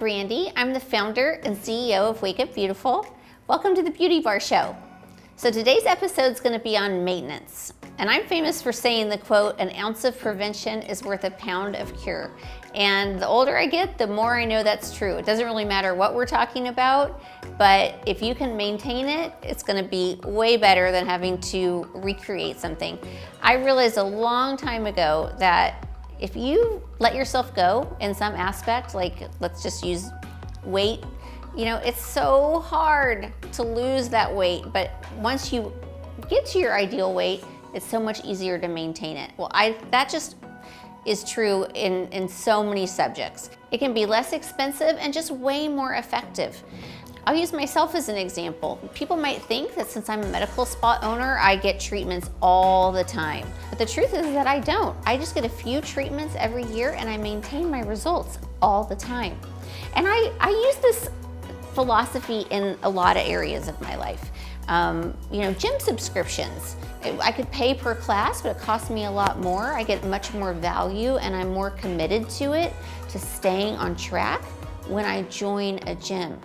Brandi. I'm the founder and CEO of Wake Up Beautiful. Welcome to the Beauty Bar Show. So today's episode is going to be on maintenance. And I'm famous for saying the quote, "An ounce of prevention is worth a pound of cure." And the older I get, the more I know that's true. It doesn't really matter what we're talking about, but if you can maintain it, it's going to be way better than having to recreate something. I realized a long time ago that if you let yourself go in some aspect, like let's just use weight, it's so hard to lose that weight, but once you get to your ideal weight, it's so much easier to maintain it. Well, that just is true in so many subjects. It can be less expensive and just way more effective. I'll use myself as an example. People might think that since I'm a medical spa owner, I get treatments all the time. But the truth is that I don't. I just get a few treatments every year and I maintain my results all the time. And I use this philosophy in a lot of areas of my life. Gym subscriptions. I could pay per class, but it costs me a lot more. I get much more value and I'm more committed to it, to staying on track when I join a gym.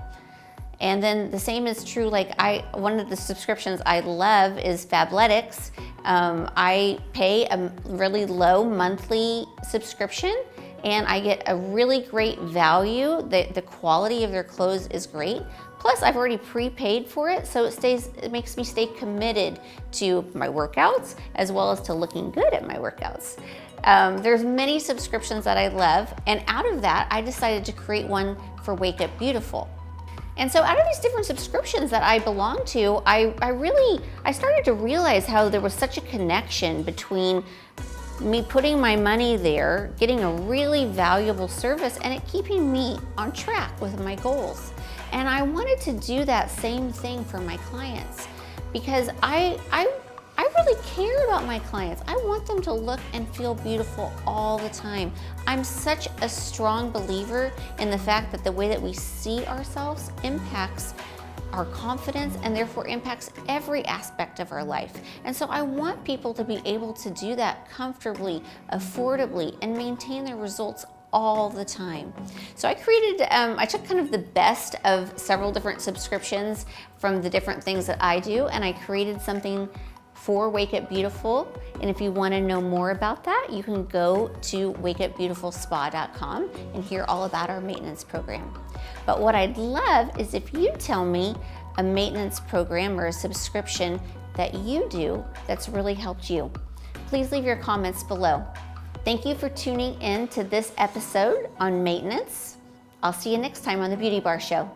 And then the same is true, one of the subscriptions I love is Fabletics. I pay a really low monthly subscription and I get a really great value. The quality of their clothes is great. Plus I've already prepaid for it, so it makes me stay committed to my workouts as well as to looking good at my workouts. There's many subscriptions that I love, and out of that, I decided to create one for Wake Up Beautiful. And so out of these different subscriptions that I belong to, I started to realize how there was such a connection between me putting my money there, getting a really valuable service, and it keeping me on track with my goals. And I wanted to do that same thing for my clients because I really care about my clients. I want them to look and feel beautiful all the time. I'm such a strong believer in the fact that the way that we see ourselves impacts our confidence and therefore impacts every aspect of our life. And so I want people to be able to do that comfortably, affordably, and maintain their results all the time. So I took kind of the best of several different subscriptions from the different things that I do, and I created something for Wake Up Beautiful. And if you want to know more about that, you can go to wakeupbeautifulspa.com and hear all about our maintenance program. But what I'd love is if you tell me a maintenance program or a subscription that you do that's really helped you. Please leave your comments below. Thank you for tuning in to this episode on maintenance. I'll see you next time on the Beauty Bar Show.